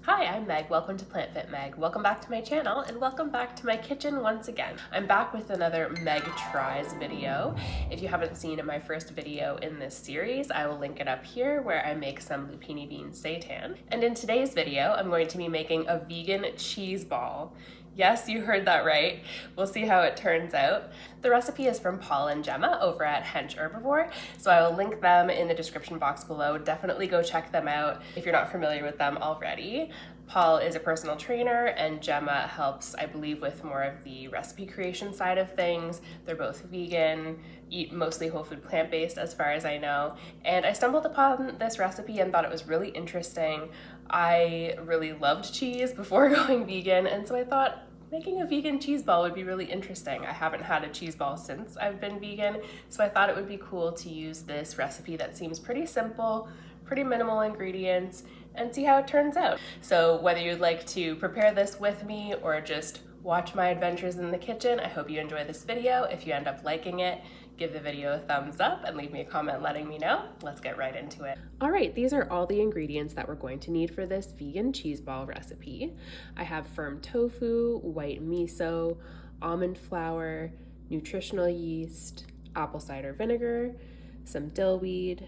Hi, I'm Meg. Welcome to Plant Fit Meg. Welcome back to my channel and welcome back to my kitchen once again. I'm back with another Meg Tries video. If you haven't seen my first video in this series, I will link it up here where I make some lupini bean seitan. And in today's video, I'm going to be making a vegan cheese ball. Yes, you heard that right. We'll see how it turns out. The recipe is from Paul and Gemma over at Hench Herbivore, so I will link them in the description box below. Definitely go check them out if you're not familiar with them already. Paul is a personal trainer and Gemma helps, I believe, with more of the recipe creation side of things. They're both vegan, eat mostly whole food plant-based as far as I know. And I stumbled upon this recipe and thought it was really interesting. I really loved cheese before going vegan, and so I thought making a vegan cheese ball would be really interesting. I haven't had a cheese ball since I've been vegan, so I thought it would be cool to use this recipe that seems pretty simple, pretty minimal ingredients, and see how it turns out. So whether you'd like to prepare this with me or just watch my adventures in the kitchen, I hope you enjoy this video. If you end up liking it, give the video a thumbs up and leave me a comment letting me know. Let's get right into it. All right, these are all the ingredients that we're going to need for this vegan cheese ball recipe. I have firm tofu, white miso, almond flour, nutritional yeast, apple cider vinegar, some dill weed,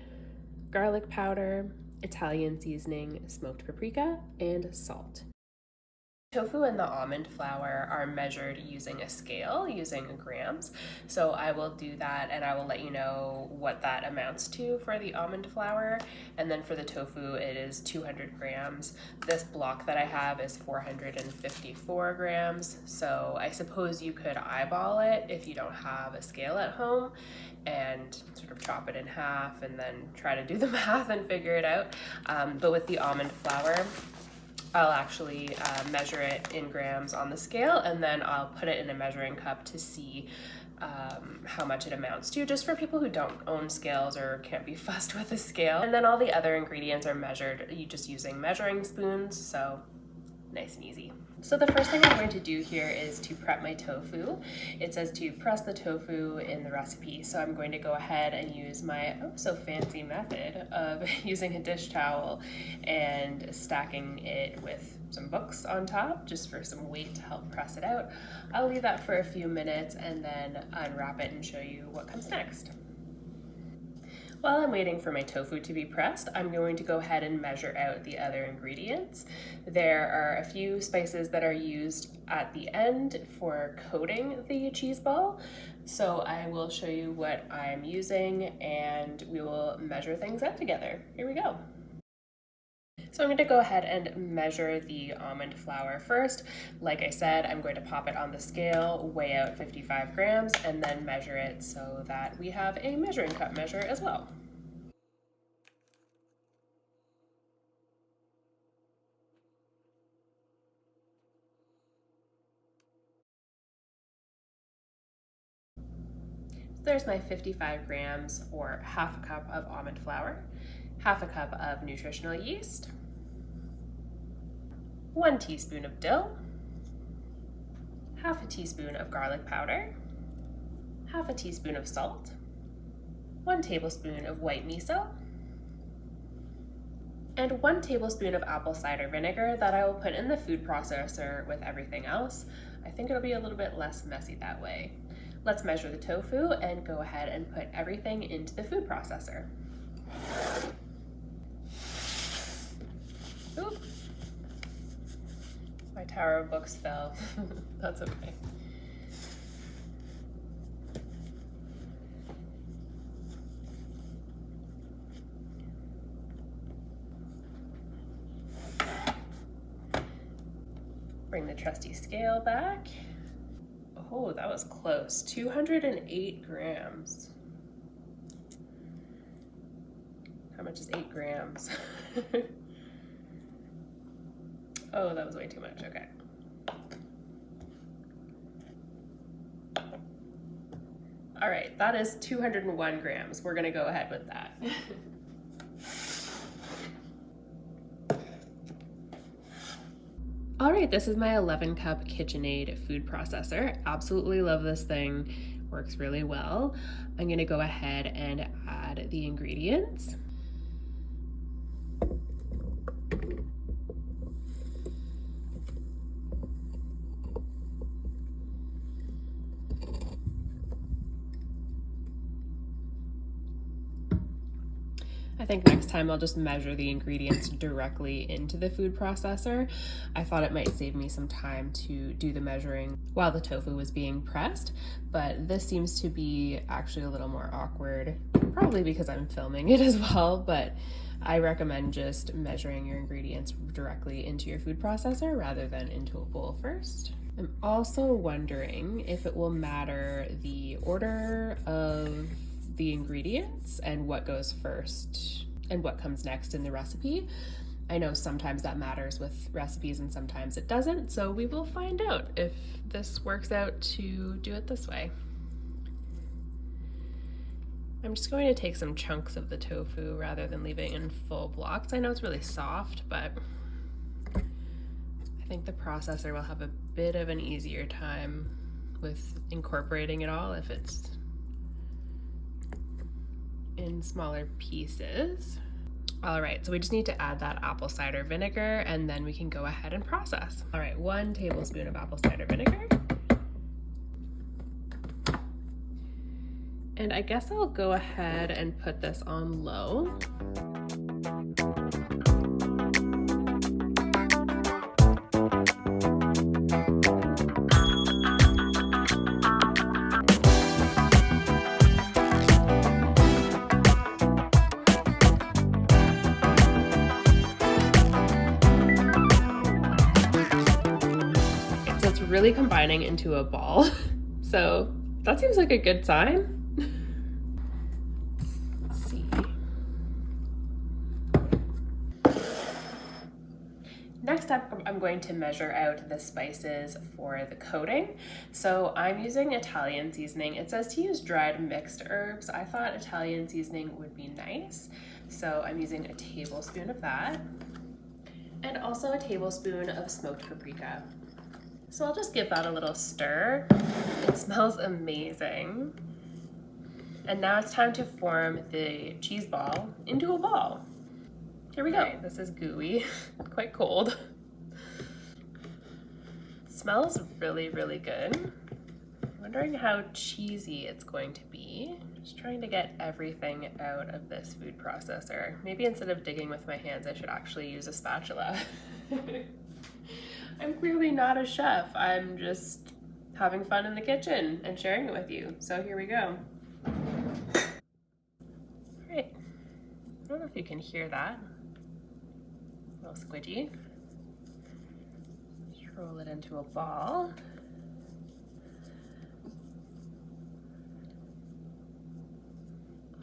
garlic powder, Italian seasoning, smoked paprika, and salt. Tofu and the almond flour are measured using a scale, using grams. So I will do that and I will let you know what that amounts to for the almond flour. And then for the tofu, it is 200 grams. This block that I have is 454 grams. So I suppose you could eyeball it if you don't have a scale at home and sort of chop it in half and then try to do the math and figure it out. But with the almond flour, I'll actually measure it in grams on the scale, and then I'll put it in a measuring cup to see how much it amounts to, just for people who don't own scales or can't be fussed with a scale. And then all the other ingredients are measured just using measuring spoons, so nice and easy. So the first thing I'm going to do here is to prep my tofu. It says to press the tofu in the recipe, so I'm going to go ahead and use my oh so fancy method of using a dish towel and stacking it with some books on top just for some weight to help press it out. I'll leave that for a few minutes and then unwrap it and show you what comes next. While I'm waiting for my tofu to be pressed, I'm going to go ahead and measure out the other ingredients. There are a few spices that are used at the end for coating the cheese ball. So I will show you what I'm using and we will measure things out together. Here we go. So I'm going to go ahead and measure the almond flour first. Like I said, I'm going to pop it on the scale, weigh out 55 grams, and then measure it so that we have a measuring cup measure as well. There's my 55 grams or half a cup of almond flour, half a cup of nutritional yeast, 1 teaspoon of dill, half a teaspoon of garlic powder, half a teaspoon of salt, 1 tablespoon of white miso, and 1 tablespoon of apple cider vinegar that I will put in the food processor with everything else. I think it'll be a little bit less messy that way. Let's measure the tofu and go ahead and put everything into the food processor. Oop. My tower of books fell. That's okay. Bring the trusty scale back. Oh, that was close. 208 grams. How much is 8 grams? Oh, that was way too much. Okay. All right, that is 201 grams. We're gonna go ahead with that. All right, this is my 11 cup KitchenAid food processor. Absolutely love this thing. Works really well. I'm gonna go ahead and add the ingredients. I think next time I'll just measure the ingredients directly into the food processor. I thought it might save me some time to do the measuring while the tofu was being pressed, but this seems to be actually a little more awkward, probably because I'm filming it as well, but I recommend just measuring your ingredients directly into your food processor rather than into a bowl first. I'm also wondering if it will matter the order of the ingredients and what goes first and what comes next in the recipe. I know sometimes that matters with recipes and sometimes it doesn't, so we will find out if this works out to do it this way. I'm just going to take some chunks of the tofu rather than leaving it in full blocks. I know it's really soft, but I think the processor will have a bit of an easier time with incorporating it all if it's in smaller pieces. All right, so we just need to add that apple cider vinegar and then we can go ahead and process. All right, 1 tablespoon of apple cider vinegar. And I guess I'll go ahead and put this on low. Really combining into a ball. So that seems like a good sign. Let's see. Next up, I'm going to measure out the spices for the coating. So I'm using Italian seasoning. It says to use dried mixed herbs. I thought Italian seasoning would be nice. So I'm using a tablespoon of that and also a tablespoon of smoked paprika. So I'll just give that a little stir. It smells amazing. And now it's time to form the cheese ball into a ball. Here we go. Okay, this is gooey, quite cold. It smells really, really good. I'm wondering how cheesy it's going to be. Just trying to get everything out of this food processor. Maybe instead of digging with my hands, I should actually use a spatula. I'm clearly not a chef. I'm just having fun in the kitchen and sharing it with you. So here we go. All right. I don't know if you can hear that. A little squidgy. Just roll it into a ball.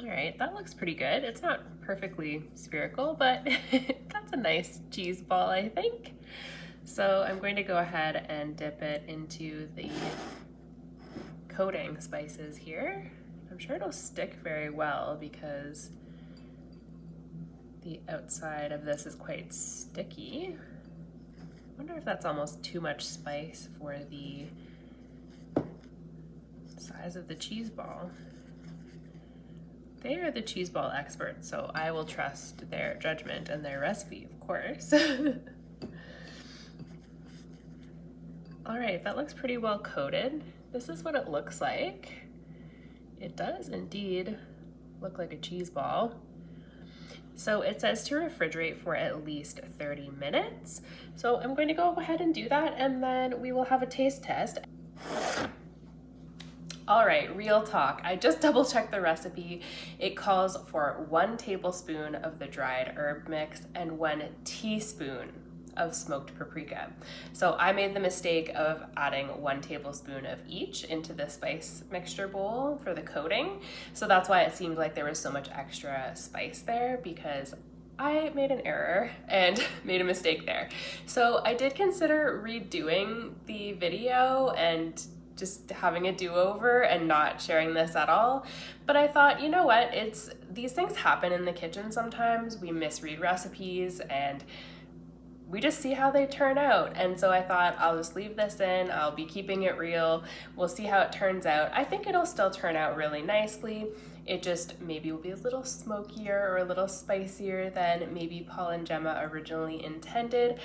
All right, that looks pretty good. It's not perfectly spherical, but that's a nice cheese ball, I think. So I'm going to go ahead and dip it into the coating spices here. I'm sure it'll stick very well because the outside of this is quite sticky. I wonder if that's almost too much spice for the size of the cheese ball. They are the cheese ball experts, so I will trust their judgment and their recipe, of course. All right, that looks pretty well coated. This is what it looks like. It does indeed look like a cheese ball. So it says to refrigerate for at least 30 minutes. So I'm going to go ahead and do that, and then we will have a taste test. All right, real talk. I just double checked the recipe. It calls for 1 tablespoon of the dried herb mix and 1 teaspoon of smoked paprika. So I made the mistake of adding 1 tablespoon of each into the spice mixture bowl for the coating. So that's why it seemed like there was so much extra spice there, because I made an error and made a mistake there. So I did consider redoing the video and just having a do-over and not sharing this at all. But I thought, you know what, these things happen in the kitchen sometimes. We misread recipes and we just see how they turn out. And so I thought I'll just leave this in. I'll be keeping it real. We'll see how it turns out. I think it'll still turn out really nicely. It just maybe will be a little smokier or a little spicier than maybe Paul and Gemma originally intended.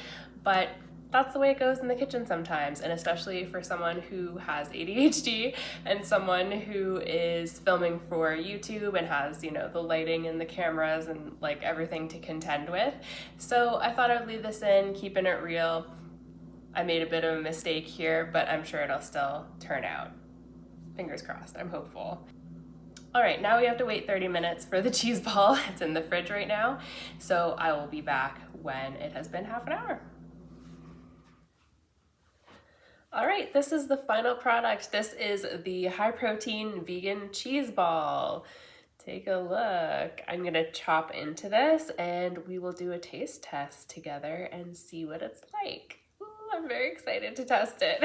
But that's the way it goes in the kitchen sometimes, and especially for someone who has ADHD and someone who is filming for YouTube and has, you know, the lighting and the cameras and like everything to contend with. So I thought I'd leave this in, keeping it real. I made a bit of a mistake here, but I'm sure it'll still turn out. Fingers crossed, I'm hopeful. All right, now we have to wait 30 minutes for the cheese ball. It's in the fridge right now, so I will be back when it has been half an hour. All right, this is the final product. This is the high protein vegan cheese ball. Take a look. I'm gonna chop into this and we will do a taste test together and see what it's like. Ooh, I'm very excited to test it.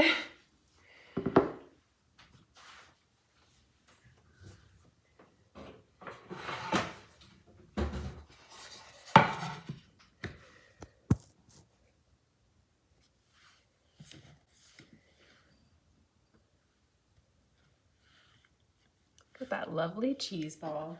Look at that lovely cheese ball.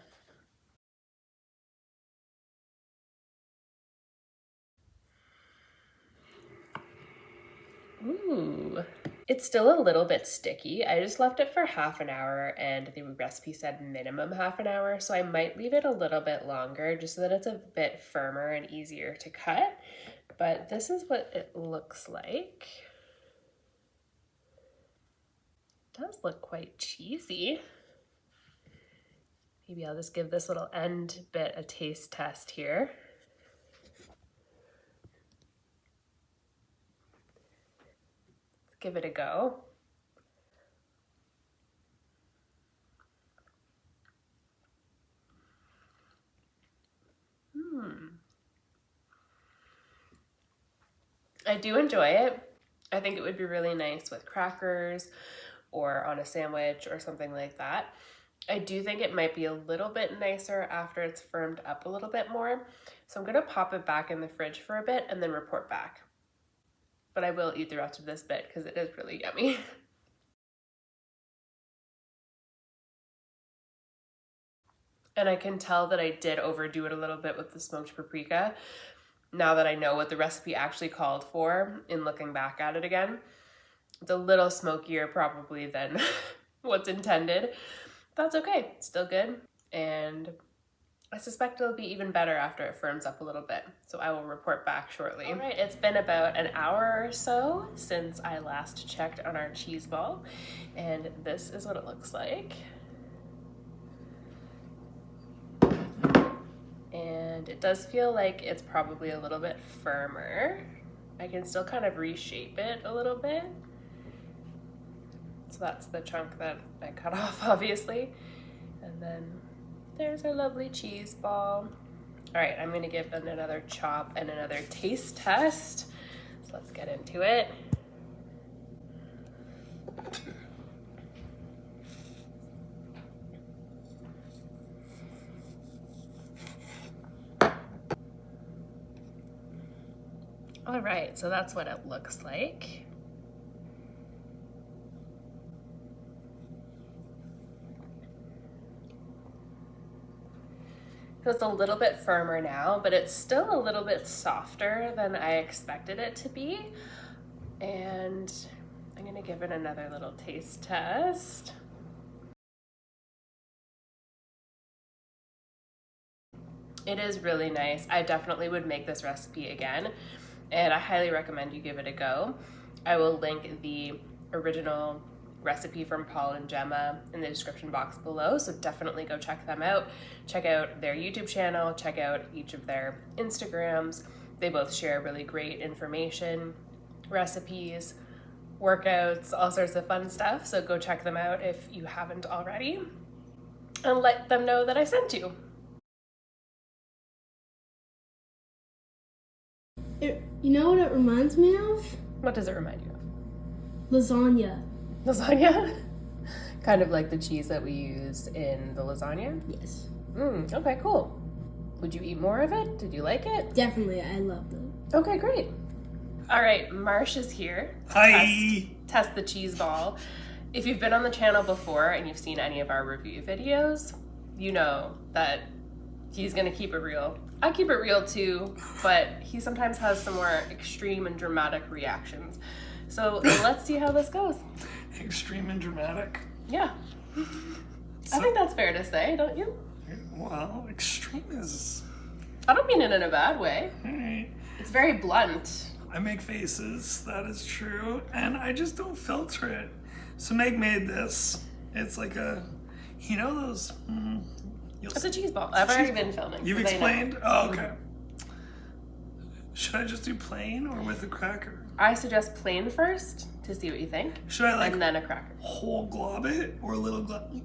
Ooh, it's still a little bit sticky. I just left it for half an hour and the recipe said minimum half an hour, so I might leave it a little bit longer just so that it's a bit firmer and easier to cut. But this is what it looks like. It does look quite cheesy. Maybe I'll just give this little end bit a taste test here. Let's give it a go. I do enjoy it. I think it would be really nice with crackers or on a sandwich or something like that. I do think it might be a little bit nicer after it's firmed up a little bit more. So I'm gonna pop it back in the fridge for a bit and then report back. But I will eat the rest of this bit because it is really yummy. And I can tell that I did overdo it a little bit with the smoked paprika. Now that I know what the recipe actually called for in looking back at it again, it's a little smokier probably than what's intended. That's okay, it's still good. And I suspect it'll be even better after it firms up a little bit. So I will report back shortly. All right, it's been about an hour or so since I last checked on our cheese ball. And this is what it looks like. And it does feel like it's probably a little bit firmer. I can still kind of reshape it a little bit. So that's the chunk that I cut off, obviously. And then there's our lovely cheese ball. All right, I'm gonna give it another chop and another taste test. So let's get into it. All right, so that's what it looks like. It's a little bit firmer now, but it's still a little bit softer than I expected it to be. And I'm gonna give it another little taste test. It is really nice. I definitely would make this recipe again, and I highly recommend you give it a go. I will link the original recipe from Paul and Gemma in the description box below, so definitely go check them out. Check out their YouTube channel, check out each of their Instagrams. They both share really great information, recipes, workouts, all sorts of fun stuff, so go check them out if you haven't already, and let them know that I sent you. You know what it reminds me of? What does it remind you of? Lasagna. Lasagna? Kind of like the cheese that we use in the lasagna? Yes. Okay, cool. Would you eat more of it? Did you like it? Definitely, I loved it. Okay, great. All right, Marsh is here. Hi! Test the cheese ball. If you've been on the channel before and you've seen any of our review videos, you know that He's gonna keep it real. I keep it real too, but he sometimes has some more extreme and dramatic reactions. So let's see how this goes. Extreme and dramatic? Yeah. I think that's fair to say, don't you? Well, extreme is... I don't mean it in a bad way. Alright. It's very blunt. I make faces, that is true, and I just don't filter it. So Meg made this. It's like a, you know those... It's a cheese ball. I've already been filming. You've so they know. explained? Oh, okay. Should I just do plain or with a cracker? I suggest plain first to see what you think. Should I like and then a cracker. whole glob it or a little glob?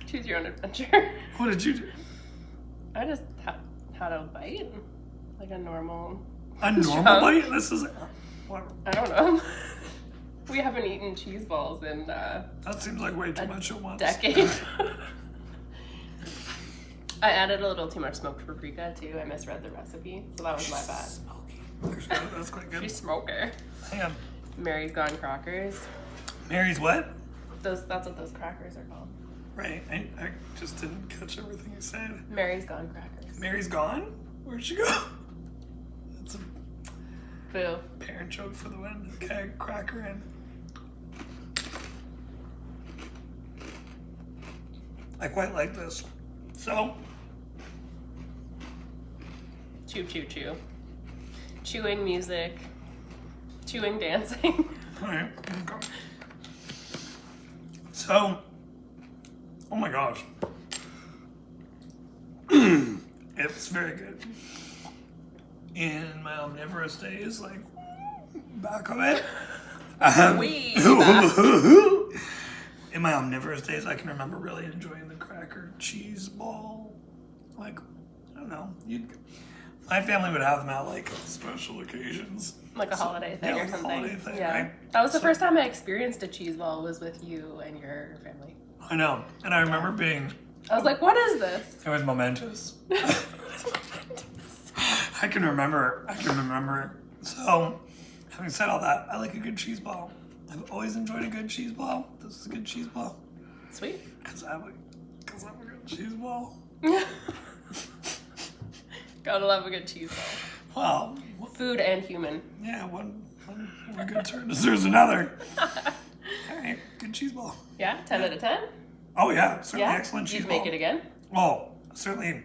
Choose your own adventure. What did you do? I just had a bite, like a normal. A normal chunk. bite? This is what? I don't know. We haven't eaten cheese balls in That seems like way too much at once. decade. I added a little too much smoked paprika too. I misread the recipe, so that was my bad. Smoky. That's quite good. She's smoker. Hang on. Mary's Gone crackers. Mary's what? That's what those crackers are called. Right. I just didn't catch everything you said. Mary's Gone crackers. Mary's gone? Where'd she go? That's a Boo. parent joke for the win. Okay, cracker in. I quite like this. So, Chew, chew, chew. Chewing music. Chewing dancing. alright. Okay. So, oh my gosh. It's very good. In my omnivorous days, like, back of it. Way back. In my omnivorous days, I can remember really enjoying the cracker cheese ball. Like, I don't know. My family would have them at like special occasions. Like a holiday thing Yeah, or like a something. holiday thing, Yeah. right? That was the first time I experienced a cheese ball was with you and your family. I know. And I remember being, I was like, what is this? it was momentous. I can remember. So, having said all that, I like a good cheese ball. I've always enjoyed a good cheese ball. This is a good cheese ball. Sweet. Because I'm a good cheese ball. Gotta love a good cheese ball. Well, Food and human. yeah, one good turn deserves another. All right, good cheese ball. Yeah? 10 out of 10? Oh yeah, certainly Yeah? excellent cheese You'd ball. make it again? Oh, certainly.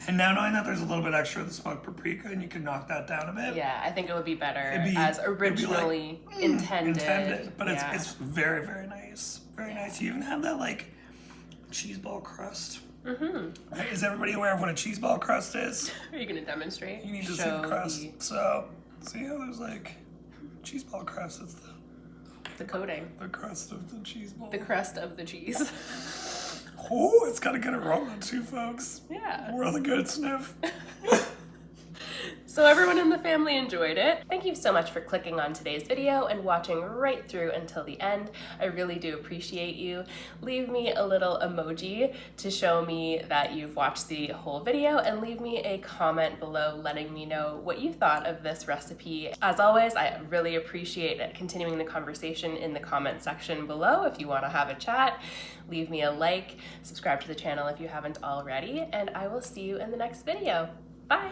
And now knowing that there's a little bit extra of the smoked paprika and you can knock that down a bit. Yeah, I think it would be better It'd be- as it'd be originally intended. But Yeah. it's very, very nice. Very nice. You even have that like cheese ball crust. Mm-hmm. Right? Is everybody aware of what a cheese ball crust is? Are you gonna demonstrate? You need to see Show the crust. So, see how there's like cheese ball crust? It's the coating. the crust of the cheese ball. The crust of the cheese. Oh, it's got a good aroma too, folks. Yeah. We're the good sniff. So everyone in the family enjoyed it. Thank you so much for clicking on today's video and watching right through until the end. I really do appreciate you. Leave me a little emoji to show me that you've watched the whole video and leave me a comment below letting me know what you thought of this recipe. As always, I really appreciate continuing the conversation in the comment section below. If you want to have a chat, leave me a like, subscribe to the channel if you haven't already, and I will see you in the next video. Bye!